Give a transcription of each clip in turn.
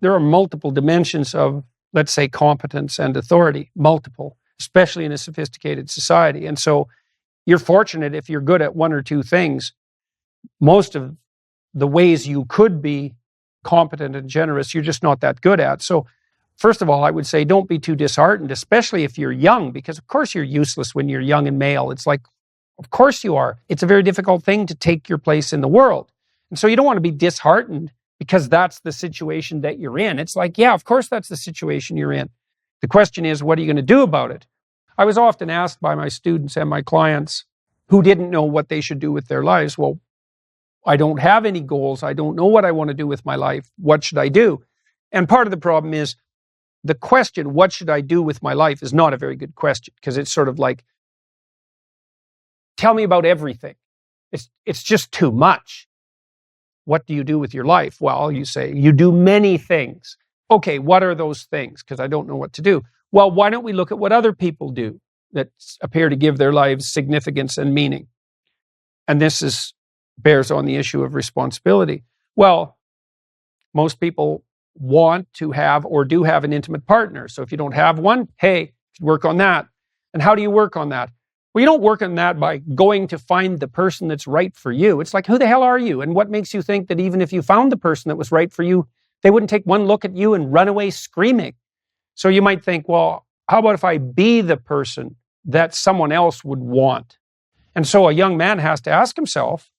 there are multiple dimensions of, let's say, competence and authority, multiple, especially in a sophisticated society. And so you're fortunate if you're good at one or two things. Most of the ways you could be competent and generous, you're just not that good at. So first of all, I would say don't be too disheartened, especially if you're young, because of course you're useless when you're young and male. It's like, of course you are. It's a very difficult thing to take your place in the world. And so you don't want to be disheartened because that's the situation that you're in. It's like, yeah, of course that's the situation you're in. The question is, what are you going to do about it? I was often asked by my students and my clients who didn't know what they should do with their lives. Well, I don't have any goals. I don't know what I want to do with my life. What should I do? And part of the problem is the question, what should I do with my life, is not a very good question, because it's sort of like, tell me about everything. It's just too much. What do you do with your life? Well, you say, you do many things. Okay, what are those things? Because I don't know what to do. Well, why don't we look at what other people do that appear to give their lives significance and meaning? And this bears on the issue of responsibility. Well, most people want to have or do have an intimate partner. So if you don't have one, hey, work on that. And how do you work on that? Well, you don't work on that by going to find the person that's right for you. It's like, who the hell are you? And what makes you think that even if you found the person that was right for you, they wouldn't take one look at you and run away screaming? So you might think, well, how about if I be the person that someone else would want? And so a young man has to ask himself,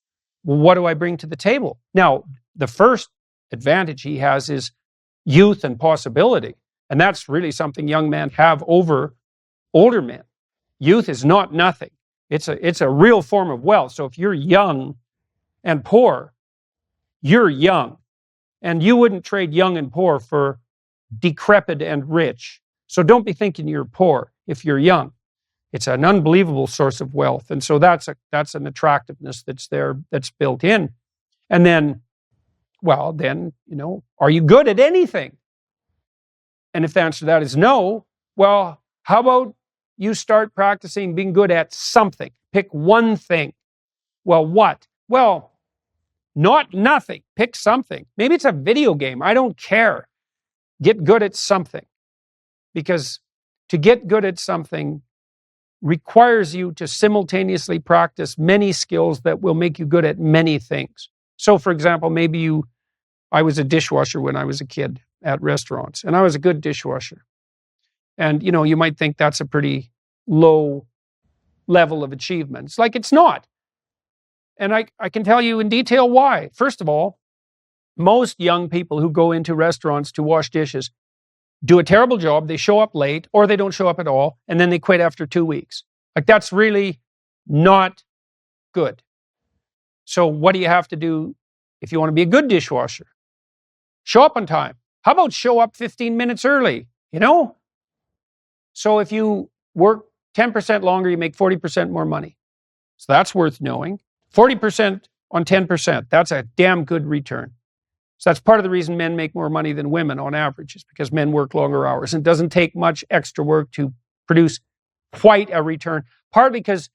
well, what do I bring to the table? Now, the first advantage he has is youth and possibility. And that's really something young men have over older men. Youth is not nothing. It's a real form of wealth. So if you're young and poor, you're young. And you wouldn't trade young and poor for decrepit and rich. So don't be thinking you're poor if you're young. It's an unbelievable source of wealth. And so that's an attractiveness that's there, that's built in. And then, well, then, are you good at anything? And if the answer to that is no, well, how about you start practicing being good at something? Pick one thing. Well, what? Well, not nothing. Pick something. Maybe it's a video game. I don't care. Get good at something. Because to get good at something requires you to simultaneously practice many skills that will make you good at many things. So, for example, I was a dishwasher when I was a kid at restaurants, and I was a good dishwasher. And, you might think that's a pretty low level of achievement. It's like, it's not. And I can tell you in detail why. First of all, most young people who go into restaurants to wash dishes do a terrible job. They show up late, or they don't show up at all, and then they quit after 2 weeks. Like, that's really not good. So what do you have to do if you want to be a good dishwasher? Show up on time. How about show up 15 minutes early? So if you work 10% longer, you make 40% more money. So that's worth knowing. 40% on 10%, that's a damn good return. So that's part of the reason men make more money than women on average, is because men work longer hours. And it doesn't take much extra work to produce quite a return, partly because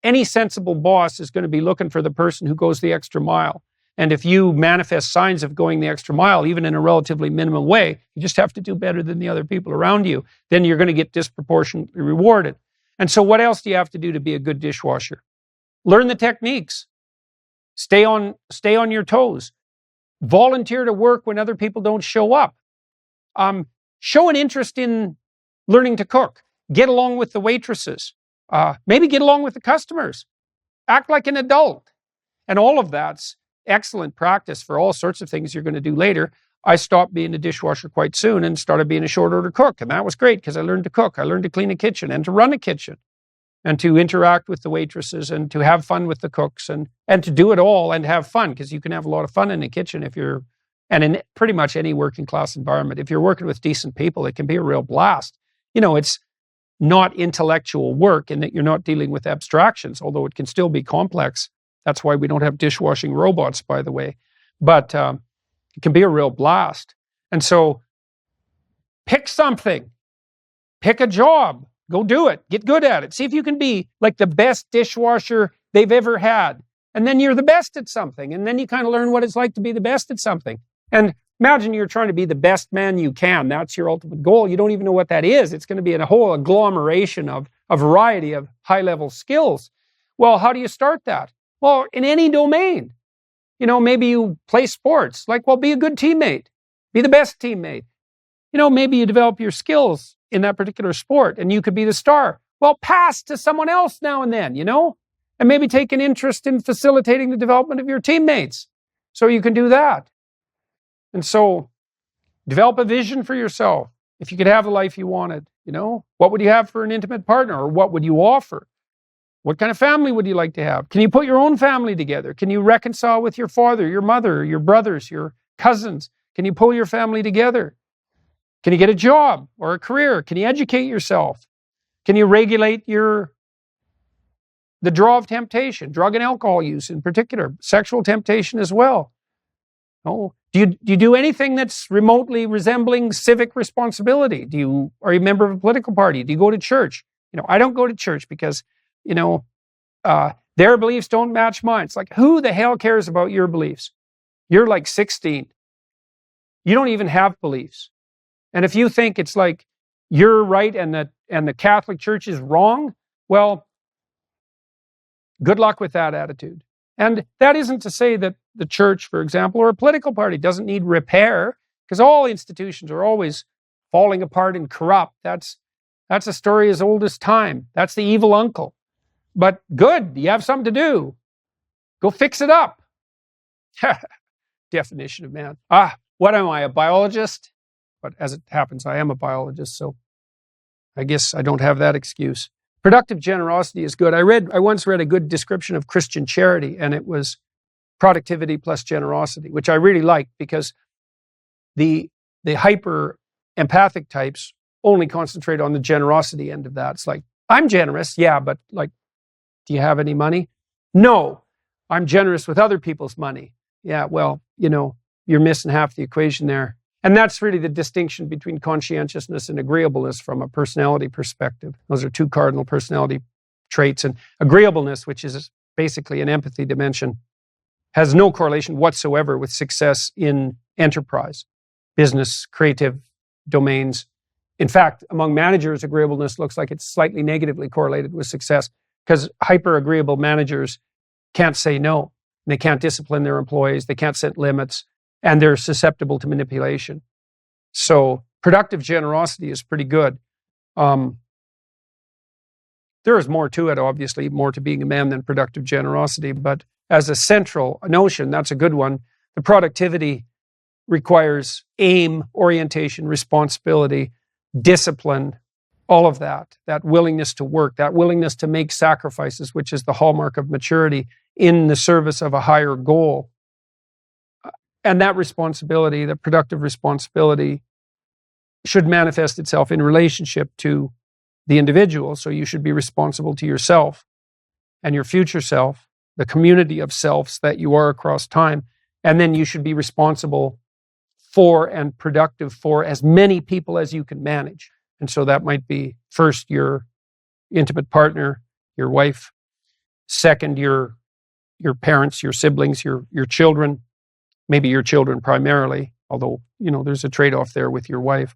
any sensible boss is going to be looking for the person who goes the extra mile. And if you manifest signs of going the extra mile, even in a relatively minimum way, you just have to do better than the other people around you, then you're going to get disproportionately rewarded. And so what else do you have to do to be a good dishwasher? Learn the techniques. Stay on your toes. Volunteer to work when other people don't show up. Show an interest in learning to cook. Get along with the waitresses. Maybe get along with the customers. Act like an adult. And all of that's excellent practice for all sorts of things you're going to do later. I stopped being a dishwasher quite soon and started being a short order cook. And that was great because I learned to cook. I learned to clean a kitchen and to run a kitchen and to interact with the waitresses and to have fun with the cooks and to do it all and have fun, because you can have a lot of fun in the kitchen and in pretty much any working class environment. If you're working with decent people, it can be a real blast. It's not intellectual work in that you're not dealing with abstractions, although it can still be complex. That's why we don't have dishwashing robots, by the way. But it can be a real blast. And so pick something. Pick a job. Go do it. Get good at it. See if you can be like the best dishwasher they've ever had. And then you're the best at something. And then you kind of learn what it's like to be the best at something. And Imagine you're trying to be the best man you can. That's your ultimate goal. You don't even know what that is. It's going to be a whole agglomeration of a variety of high-level skills. Well, how do you start that? Well, in any domain. Maybe you play sports. Be a good teammate. Be the best teammate. Maybe you develop your skills in that particular sport and you could be the star. Well, pass to someone else now and then, and maybe take an interest in facilitating the development of your teammates. So you can do that. And so develop a vision for yourself. If you could have the life you wanted, what would you have for an intimate partner, or what would you offer? What kind of family would you like to have? Can you put your own family together? Can you reconcile with your father, your mother, your brothers, your cousins? Can you pull your family together? Can you get a job or a career? Can you educate yourself? Can you regulate the draw of temptation, drug and alcohol use in particular, sexual temptation as well? Oh, do you do anything that's remotely resembling civic responsibility? Are you a member of a political party? Do you go to church? I don't go to church because, their beliefs don't match mine. It's like, who the hell cares about your beliefs? You're like 16. You don't even have beliefs. And if you think it's like you're right and the Catholic Church is wrong, well, good luck with that attitude. And that isn't to say that the church, for example, or a political party doesn't need repair, because all institutions are always falling apart and corrupt. That's a story as old as time. That's the evil uncle. But good, you have something to do. Go fix it up. Definition of man. What am I, a biologist? But as it happens, I am a biologist, so I guess I don't have that excuse. Productive generosity is good. I once read a good description of Christian charity, and it was productivity plus generosity, which I really liked, because the hyper empathic types only concentrate on the generosity end of that. It's like, I'm generous, yeah, but do you have any money? No, I'm generous with other people's money. Yeah, well, you're missing half the equation there. And that's really the distinction between conscientiousness and agreeableness from a personality perspective. Those are two cardinal personality traits. And agreeableness, which is basically an empathy dimension, has no correlation whatsoever with success in enterprise, business, creative domains. In fact, among managers, agreeableness looks like it's slightly negatively correlated with success, because hyper-agreeable managers can't say no. They can't discipline their employees. They can't set limits. And they're susceptible to manipulation. So productive generosity is pretty good. There is more to it, obviously, more to being a man than productive generosity. But as a central notion, that's a good one. The productivity requires aim, orientation, responsibility, discipline, all of that willingness to work, that willingness to make sacrifices, which is the hallmark of maturity in the service of a higher goal. And that responsibility, that productive responsibility, should manifest itself in relationship to the individual. So you should be responsible to yourself and your future self, the community of selves that you are across time. And then you should be responsible for and productive for as many people as you can manage. And so that might be first your intimate partner, your wife. Second, your parents, your siblings, your children. Maybe your children primarily, although, there's a trade-off there with your wife.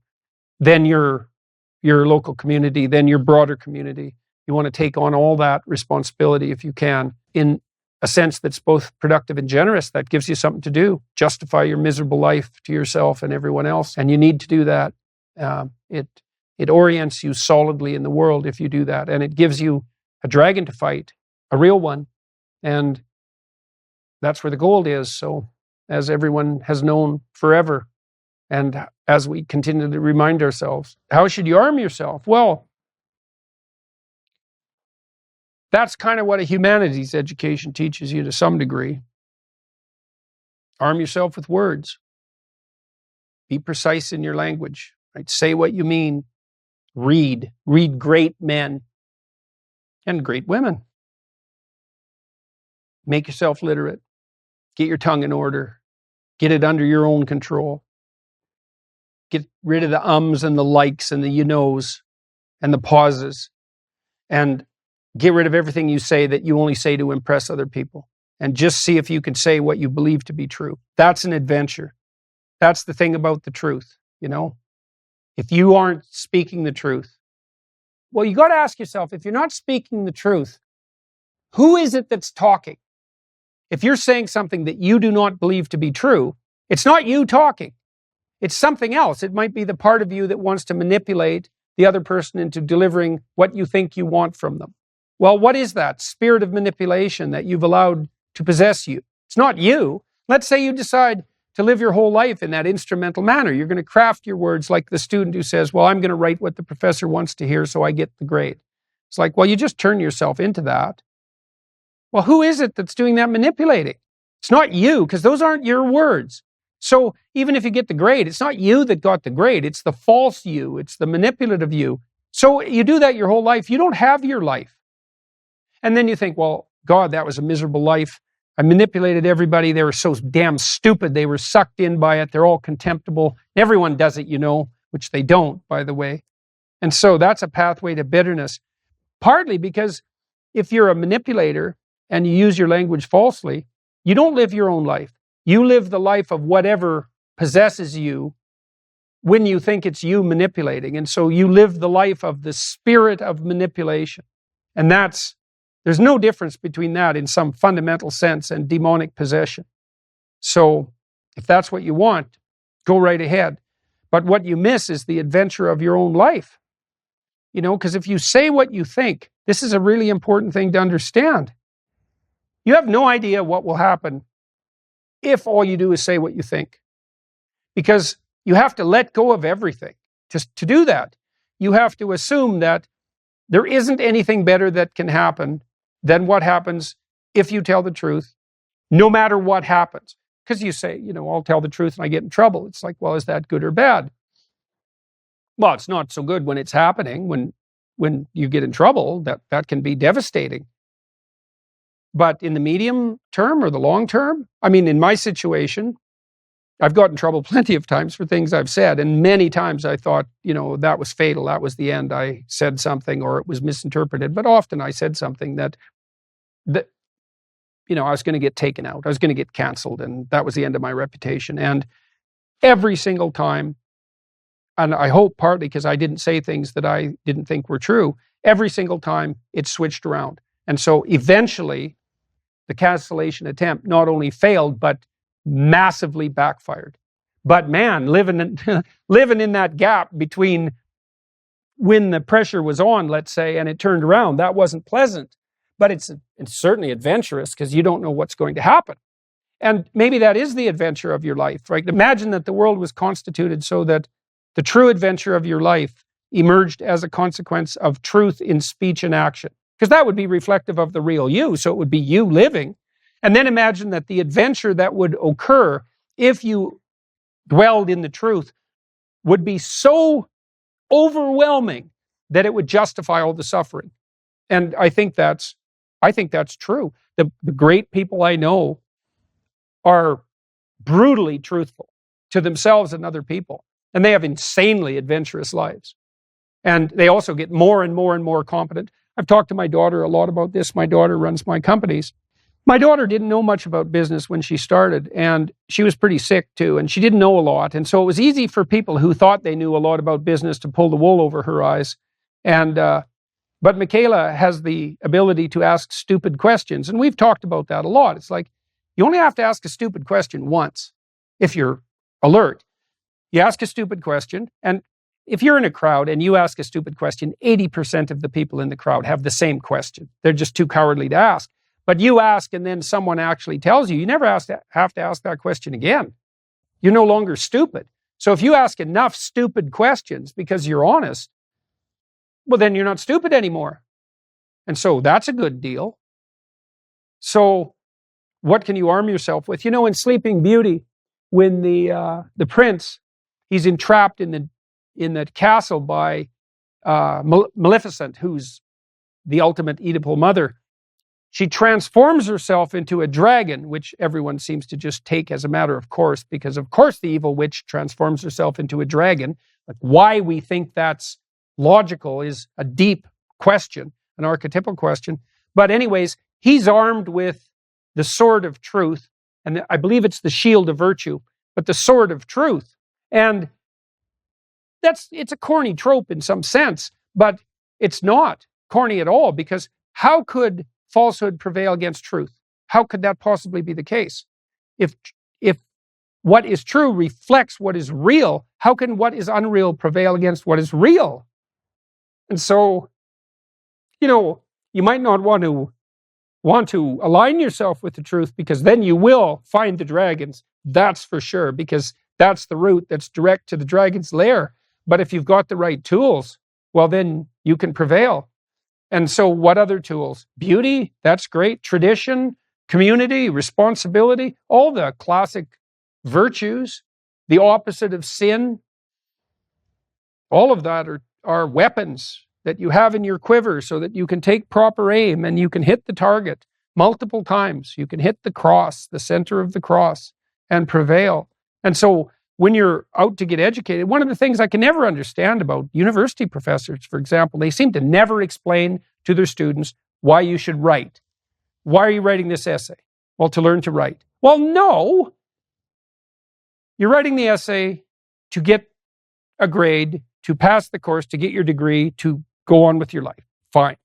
Then your local community, then your broader community. You want to take on all that responsibility if you can, in a sense that's both productive and generous. That gives you something to do. Justify your miserable life to yourself and everyone else. And you need to do that. It orients you solidly in the world if you do that. And it gives you a dragon to fight, a real one. And that's where the gold is. So, as everyone has known forever, and as we continue to remind ourselves, how should you arm yourself? Well, that's kind of what a humanities education teaches you to some degree. Arm yourself with words. Be precise in your language. Right? Say what you mean. Read great men and great women. Make yourself literate. Get your tongue in order. Get it under your own control. Get rid of the ums and the likes and the you knows and the pauses. And get rid of everything you say that you only say to impress other people. And just see if you can say what you believe to be true. That's an adventure. That's the thing about the truth, you know. If you aren't speaking the truth, well, you got to ask yourself, if you're not speaking the truth, who is it that's talking? If you're saying something that you do not believe to be true, it's not you talking. It's something else. It might be the part of you that wants to manipulate the other person into delivering what you think you want from them. Well, what is that spirit of manipulation that you've allowed to possess you? It's not you. Let's say you decide to live your whole life in that instrumental manner. You're going to craft your words like the student who says, well, I'm going to write what the professor wants to hear so I get the grade. It's like, well, you just turn yourself into that. Well, who is it that's doing that manipulating? It's not you, because those aren't your words. So even if you get the grade, it's not you that got the grade. It's the false you. It's the manipulative you. So you do that your whole life. You don't have your life. And then you think, well, God, that was a miserable life. I manipulated everybody. They were so damn stupid. They were sucked in by it. They're all contemptible. Everyone does it, you know, which they don't, by the way. And so that's a pathway to bitterness. Partly because if you're a manipulator and you use your language falsely, you don't live your own life. You live the life of whatever possesses you when you think it's you manipulating. And so you live the life of the spirit of manipulation. And there's no difference between that in some fundamental sense and demonic possession. So if that's what you want, go right ahead. But what you miss is the adventure of your own life. You know, because if you say what you think, this is a really important thing to understand. You have no idea what will happen if all you do is say what you think. Because you have to let go of everything. Just to do that, you have to assume that there isn't anything better that can happen than what happens if you tell the truth, no matter what happens. Because you say, you know, I'll tell the truth and I get in trouble. It's like, well, is that good or bad? Well, it's not so good when it's happening. When you get in trouble, that can be devastating. But in the medium term or the long term, I mean, in my situation, I've gotten in trouble plenty of times for things I've said. And many times I thought, you know, that was fatal. That was the end. I said something or it was misinterpreted. But often I said something that you know, I was going to get taken out. I was going to get canceled. And that was the end of my reputation. And every single time, and I hope partly because I didn't say things that I didn't think were true, every single time it switched around. And so eventually the cancellation attempt not only failed, but massively backfired. But man, living in that gap between when the pressure was on, let's say, and it turned around, that wasn't pleasant. But it's certainly adventurous because you don't know what's going to happen. And maybe that is the adventure of your life, right? Imagine that the world was constituted so that the true adventure of your life emerged as a consequence of truth in speech and action. Because that would be reflective of the real you, so it would be you living. And then imagine that the adventure that would occur if you dwelled in the truth would be so overwhelming that it would justify all the suffering. And I think that's true. The great people I know are brutally truthful to themselves and other people. And they have insanely adventurous lives. And they also get more and more and more competent. I've talked to my daughter a lot about this. My daughter runs my companies. My daughter didn't know much about business when she started, and she was pretty sick too, and she didn't know a lot. And so it was easy for people who thought they knew a lot about business to pull the wool over her eyes. But Michaela has the ability to ask stupid questions, and we've talked about that a lot. It's like, you only have to ask a stupid question once if you're alert. You ask a stupid question, and if you're in a crowd and you ask a stupid question, 80% of the people in the crowd have the same question. They're just too cowardly to ask. But you ask and then someone actually tells you, you never have to ask that question again. You're no longer stupid. So if you ask enough stupid questions because you're honest, well, then you're not stupid anymore. And so that's a good deal. So what can you arm yourself with? You know, in Sleeping Beauty, when the prince, he's entrapped in the castle by Maleficent, who's the ultimate Oedipal mother, she transforms herself into a dragon, which everyone seems to just take as a matter of course, because of course the evil witch transforms herself into a dragon. Like, why we think that's logical is a deep question, an archetypal question. But anyways, he's armed with the sword of truth, and I believe it's the shield of virtue. but the sword of truth. And it's a corny trope in some sense, but it's not corny at all, because how could falsehood prevail against truth? How could that possibly be the case? If what is true reflects what is real, how can what is unreal prevail against what is real? And so, you might not want to align yourself with the truth, because then you will find the dragons. That's for sure, because that's the route that's direct to the dragon's lair. But if you've got the right tools, well, then you can prevail. And so what other tools? Beauty, that's great. Tradition, community, responsibility, all the classic virtues, the opposite of sin, all of that are weapons that you have in your quiver so that you can take proper aim and you can hit the target multiple times. You can hit the cross, the center of the cross, and prevail. And so when you're out to get educated, one of the things I can never understand about university professors, for example, they seem to never explain to their students why you should write. Why are you writing this essay? Well, to learn to write. Well, no. You're writing the essay to get a grade, to pass the course, to get your degree, to go on with your life. Fine.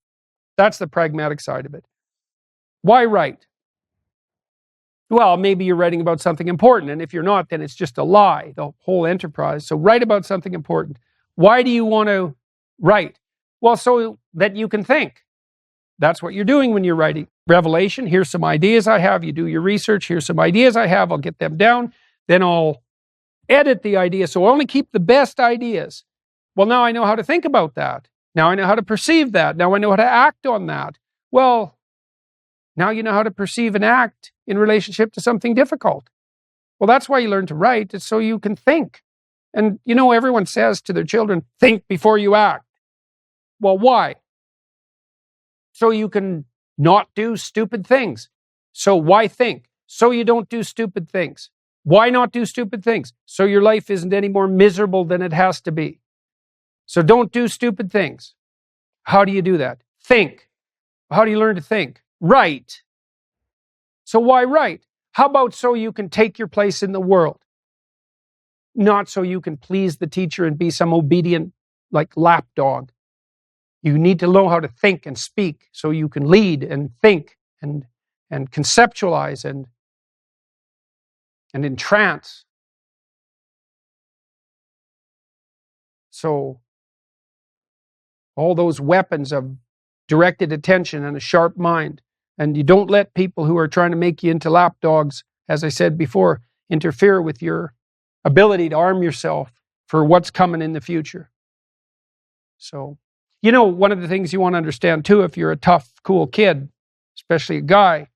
That's the pragmatic side of it. Why write? Well, maybe you're writing about something important, and if you're not, then it's just a lie, the whole enterprise. So write about something important. Why do you want to write? Well, so that you can think. That's what you're doing when you're writing. Revelation, here's some ideas I have. You do your research. Here's some ideas I have. I'll get them down. Then I'll edit the idea, so I only keep the best ideas. Well, now I know how to think about that. Now I know how to perceive that. Now I know how to act on that. Well, now you know how to perceive and act in relationship to something difficult. Well, that's why you learn to write, is so you can think. And everyone says to their children, think before you act. Well, why? So you can not do stupid things. So why think? So you don't do stupid things. Why not do stupid things? So your life isn't any more miserable than it has to be. So don't do stupid things. How do you do that? Think. How do you learn to think? Write. So why write? How about so you can take your place in the world? Not so you can please the teacher and be some obedient, lapdog. You need to know how to think and speak so you can lead and think and conceptualize and entrance. So all those weapons of directed attention and a sharp mind. And you don't let people who are trying to make you into lapdogs, as I said before, interfere with your ability to arm yourself for what's coming in the future. So, one of the things you want to understand too, if you're a tough, cool kid, especially a guy,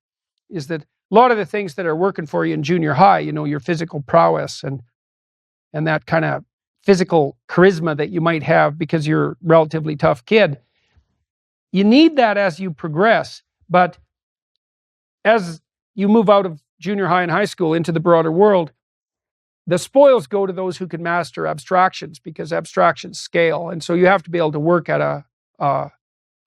is that a lot of the things that are working for you in junior high, your physical prowess and that kind of physical charisma that you might have because you're a relatively tough kid, you need that as you progress. But as you move out of junior high and high school into the broader world, the spoils go to those who can master abstractions, because abstractions scale. And so you have to be able to work at a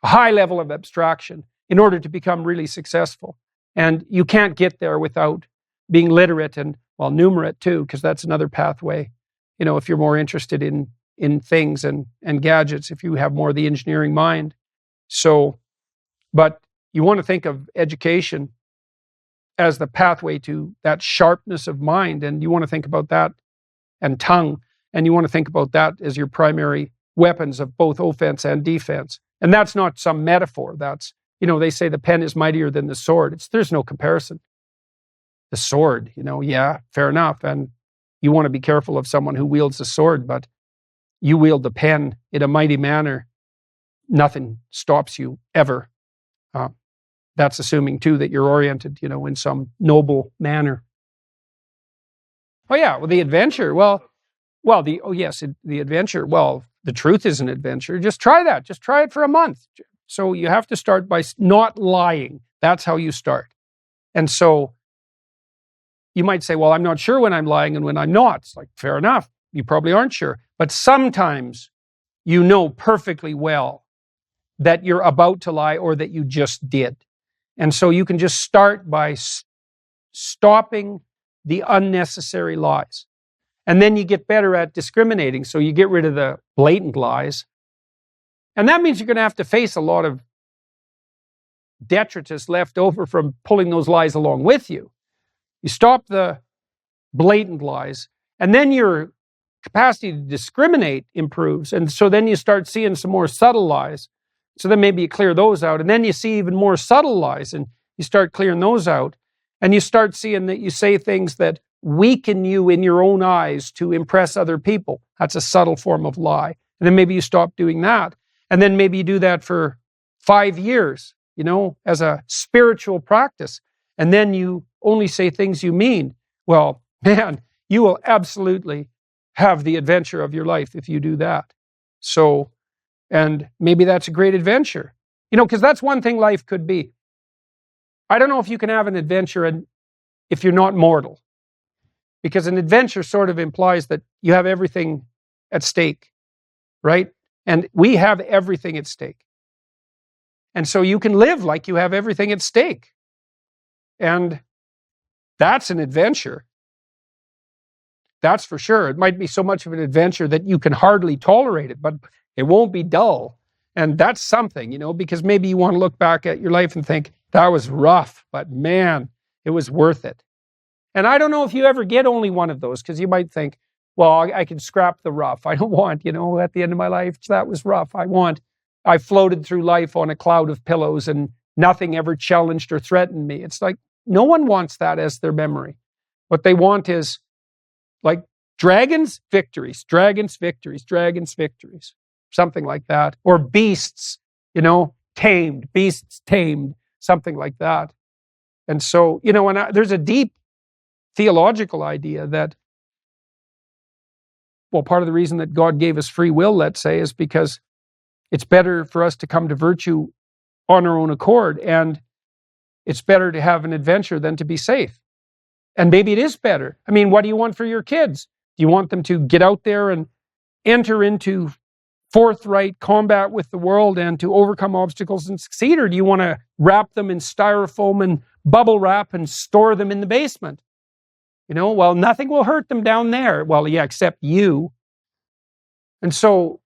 high level of abstraction in order to become really successful. And you can't get there without being literate and, numerate too, because that's another pathway. If you're more interested in things and gadgets, if you have more of the engineering mind. So, but you want to think of education as the pathway to that sharpness of mind, and you want to think about that, and tongue, and you want to think about that as your primary weapons of both offense and defense. And that's not some metaphor. That's, they say the pen is mightier than the sword. There's no comparison. The sword, yeah, fair enough. And you want to be careful of someone who wields the sword, but you wield the pen in a mighty manner. Nothing stops you ever. That's assuming too that you're oriented, in some noble manner. Oh yeah, the adventure. The adventure. Well, the truth is an adventure. Just try that. Just try it for a month. So you have to start by not lying. That's how you start. And so you might say, well, I'm not sure when I'm lying and when I'm not. It's fair enough. You probably aren't sure. But sometimes you know perfectly well that you're about to lie or that you just did. And so you can just start by stopping the unnecessary lies. And then you get better at discriminating, so you get rid of the blatant lies. And that means you're going to have to face a lot of detritus left over from pulling those lies along with you. You stop the blatant lies, and then your capacity to discriminate improves. And so then you start seeing some more subtle lies. So then maybe you clear those out, and then you see even more subtle lies, and you start clearing those out. And you start seeing that you say things that weaken you in your own eyes to impress other people. That's a subtle form of lie. And then maybe you stop doing that. And then maybe you do that for 5 years, as a spiritual practice. And then you only say things you mean. Well, man, you will absolutely have the adventure of your life if you do that. So, and maybe that's a great adventure. Because that's one thing life could be. I don't know if you can have an adventure if you're not mortal. Because an adventure sort of implies that you have everything at stake, right? And we have everything at stake. And so you can live like you have everything at stake. And that's an adventure. That's for sure. It might be so much of an adventure that you can hardly tolerate it, but it won't be dull. And that's something, because maybe you want to look back at your life and think, that was rough, but man, it was worth it. And I don't know if you ever get only one of those, because you might think, well, I can scrap the rough. I don't want, at the end of my life, that was rough. I floated through life on a cloud of pillows and nothing ever challenged or threatened me. It's like, no one wants that as their memory. What they want is like dragons, victories, dragons, victories, dragons, victories, something like that. Or beasts, tamed, beasts tamed, something like that. And so, there's a deep theological idea that, part of the reason that God gave us free will, let's say, is because it's better for us to come to virtue on our own accord, and it's better to have an adventure than to be safe. And maybe it is better. I mean, what do you want for your kids? Do you want them to get out there and enter into forthright combat with the world and to overcome obstacles and succeed? Or do you want to wrap them in styrofoam and bubble wrap and store them in the basement? Nothing will hurt them down there. Well, yeah, except you. And so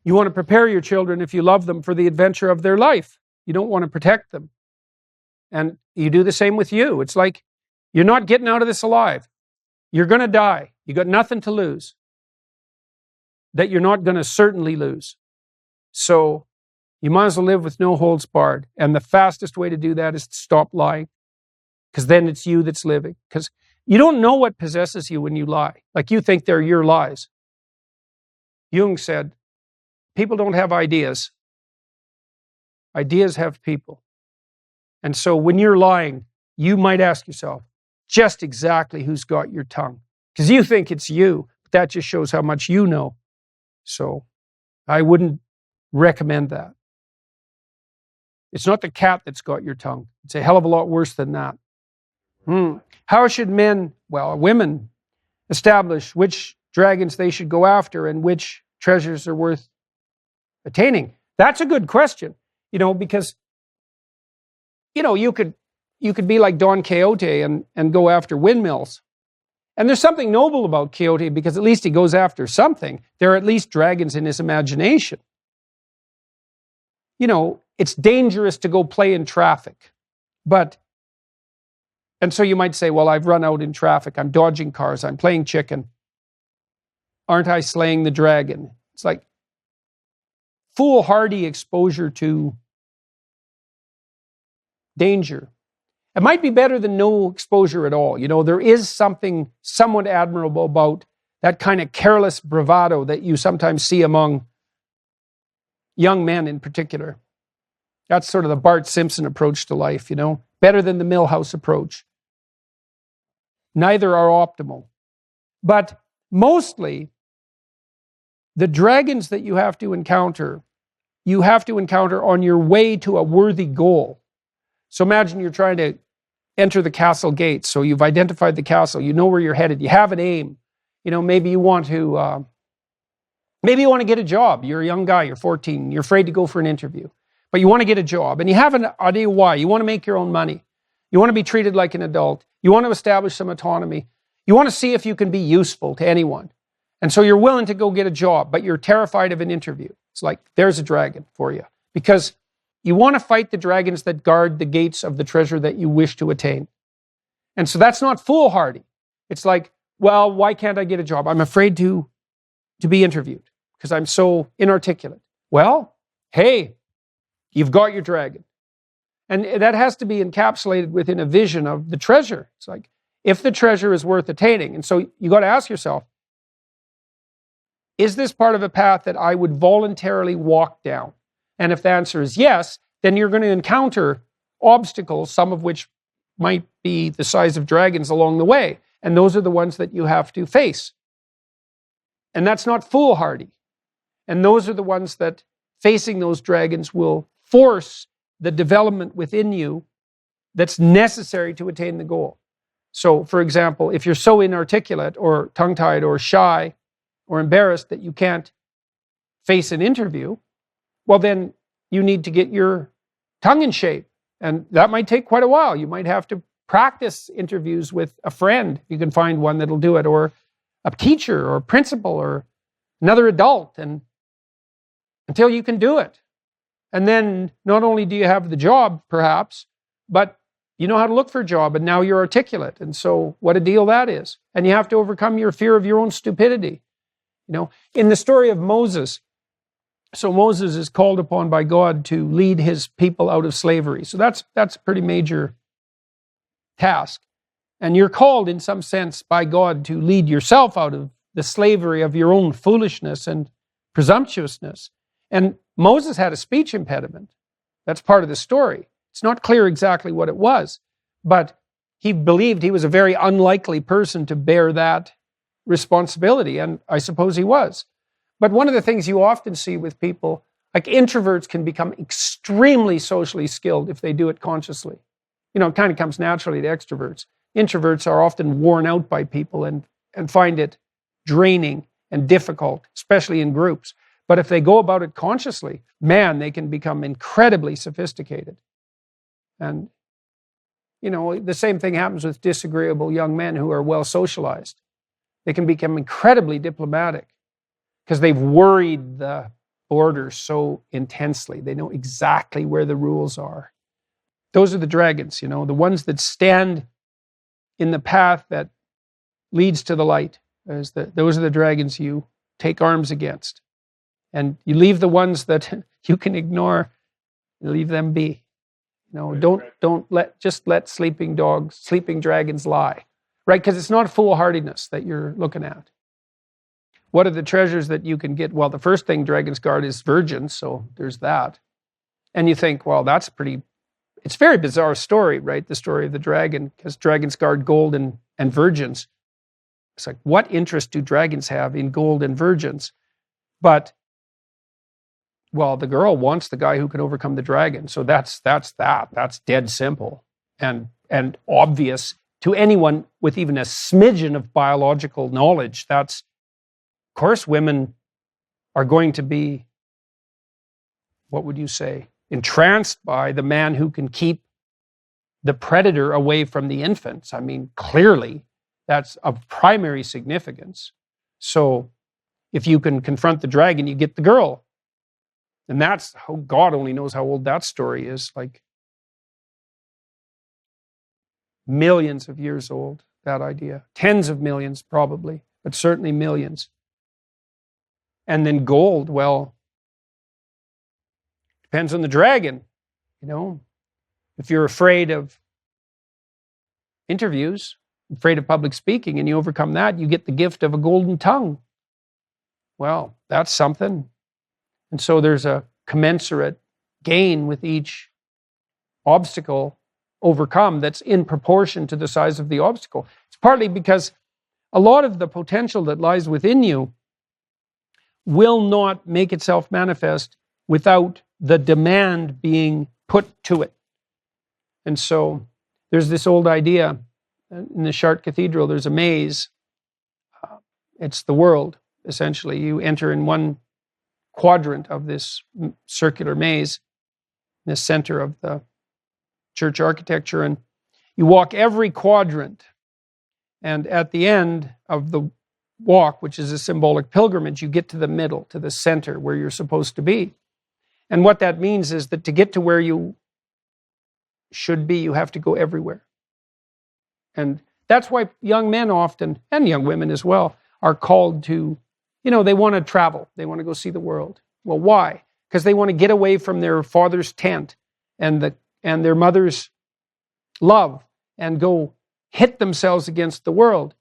you want to prepare your children, if you love them, for the adventure of their life. You don't want to protect them. And you do the same with you. It's like, you're not getting out of this alive. You're going to die. You got nothing to lose that you're not going to certainly lose. So you might as well live with no holds barred. And the fastest way to do that is to stop lying. Because then it's you that's living. Because you don't know what possesses you when you lie. Like, you think they're your lies. Jung said, people don't have ideas. Ideas have people. And so when you're lying, you might ask yourself, just exactly who's got your tongue. Because you think it's you. But that just shows how much you know. So I wouldn't recommend that. It's not the cat that's got your tongue. It's a hell of a lot worse than that. How should women establish which dragons they should go after and which treasures are worth attaining? That's a good question, because, you could be like Don Quixote and go after windmills. And there's something noble about Quixote, because at least he goes after something. There are at least dragons in his imagination. It's dangerous to go play in traffic. And so you might say, well, I've run out in traffic. I'm dodging cars. I'm playing chicken. Aren't I slaying the dragon? It's like foolhardy exposure to danger. It might be better than no exposure at all. There is something somewhat admirable about that kind of careless bravado that you sometimes see among young men in particular. That's sort of the Bart Simpson approach to life, better than the Millhouse approach. Neither are optimal. But mostly, the dragons that you have to encounter on your way to a worthy goal. So imagine you're trying to enter the castle gates. So you've identified the castle. You know where you're headed. You have an aim. Maybe you want to get a job. You're a young guy. You're 14. You're afraid to go for an interview. But you want to get a job. And you have an idea why. You want to make your own money. You want to be treated like an adult. You want to establish some autonomy. You want to see if you can be useful to anyone. And so you're willing to go get a job, but you're terrified of an interview. It's like, there's a dragon for you. Because you want to fight the dragons that guard the gates of the treasure that you wish to attain. And so that's not foolhardy. It's like, well, why can't I get a job? I'm afraid to be interviewed because I'm so inarticulate. Well, hey, you've got your dragon. And that has to be encapsulated within a vision of the treasure. It's like, if the treasure is worth attaining. And so you got to ask yourself, is this part of a path that I would voluntarily walk down? And if the answer is yes, then you're going to encounter obstacles, some of which might be the size of dragons along the way. And those are the ones that you have to face. And that's not foolhardy. And those are the ones that facing those dragons will force the development within you that's necessary to attain the goal. So, for example, if you're so inarticulate or tongue-tied or shy or embarrassed that you can't face an interview, well, then you need to get your tongue in shape. And that might take quite a while. You might have to practice interviews with a friend. You can find one that'll do it, or a teacher or a principal or another adult, and until you can do it. And then not only do you have the job, perhaps, but you know how to look for a job, and now you're articulate. And so what a deal that is. And you have to overcome your fear of your own stupidity. You know, in the story of Moses, so Moses is called upon by God to lead his people out of slavery. So that's a pretty major task. And you're called in some sense by God to lead yourself out of the slavery of your own foolishness and presumptuousness. And Moses had a speech impediment. That's part of the story. It's not clear exactly what it was, but he believed he was a very unlikely person to bear that responsibility, and I suppose he was. But one of the things you often see with people, like introverts can become extremely socially skilled if they do it consciously. You know, it kind of comes naturally to extroverts. Introverts are often worn out by people and find it draining and difficult, especially in groups. But if they go about it consciously, man, they can become incredibly sophisticated. And, you know, the same thing happens with disagreeable young men who are well socialized. They can become incredibly diplomatic because they've worried the borders so intensely. They know exactly where the rules are. Those are the dragons, you know, the ones that stand in the path that leads to the light. Those are the dragons you take arms against. And you leave the ones that you can ignore, you leave them be. You know, let sleeping dragons lie. Right? Because it's not foolhardiness that you're looking at. What are the treasures that you can get? Well, the first thing dragons guard is virgins, so there's that. And you think, well, it's a very bizarre story, right? The story of the dragon, because dragons guard gold and virgins. It's like, what interest do dragons have in gold and virgins? But, well, the girl wants the guy who can overcome the dragon. So that's dead simple and obvious to anyone with even a smidgen of biological knowledge. Of course, women are going to be, what would you say, entranced by the man who can keep the predator away from the infants. I mean, clearly, that's of primary significance. So if you can confront the dragon, you get the girl. And that's how God only knows how old that story is, like millions of years old, that idea. Tens of millions, probably, but certainly millions. And then gold, well, depends on the dragon, you know. If you're afraid of interviews, afraid of public speaking, and you overcome that, you get the gift of a golden tongue. Well, that's something. And so there's a commensurate gain with each obstacle overcome that's in proportion to the size of the obstacle. It's partly because a lot of the potential that lies within you will not make itself manifest without the demand being put to it. And so there's this old idea in the Chartres Cathedral, there's a maze. It's the world, essentially. You enter in one quadrant of this circular maze, in the center of the church architecture, and You walk every quadrant. And at the end of the walk, which is a symbolic pilgrimage, you get to the middle, to the center where you're supposed to be. And what that means is that to get to where you should be, you have to go everywhere. And that's why young men often, and young women as well, are called to, they want to travel. They want to go see the world. Well, why? Because they want to get away from their father's tent and their mother's love and go hit themselves against the world,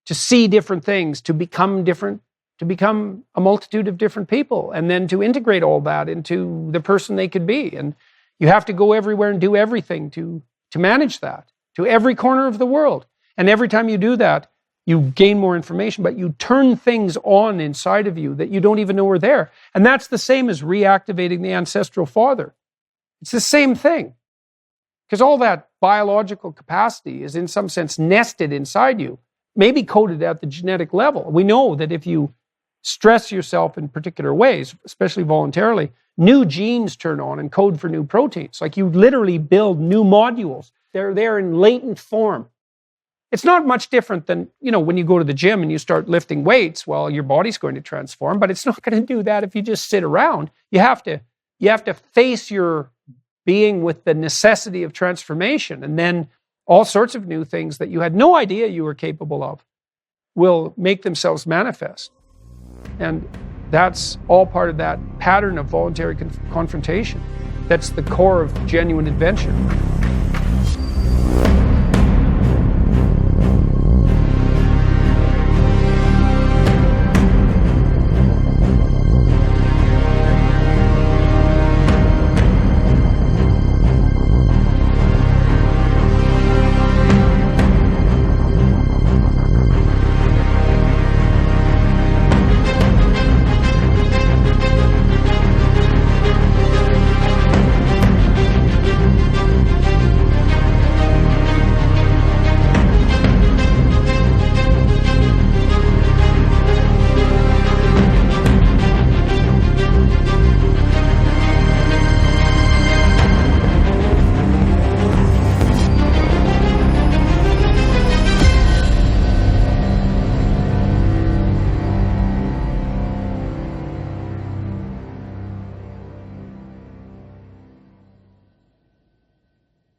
to see different things, to become different, to become a multitude of different people, and then to integrate all that into the person they could be. And you have to go everywhere and do everything to manage that, to every corner of the world. And every time you do that, you gain more information, but you turn things on inside of you that you don't even know are there. And that's the same as reactivating the ancestral father. It's the same thing. Because all that biological capacity is in some sense nested inside you, maybe coded at the genetic level. We know that if you stress yourself in particular ways, especially voluntarily, new genes turn on and code for new proteins. Like you literally build new modules. They're there in latent form. It's not much different than, when you go to the gym and you start lifting weights, well, your body's going to transform, but it's not going to do that if you just sit around. You have to face your being with the necessity of transformation, and then all sorts of new things that you had no idea you were capable of will make themselves manifest. And that's all part of that pattern of voluntary confrontation. That's the core of genuine adventure.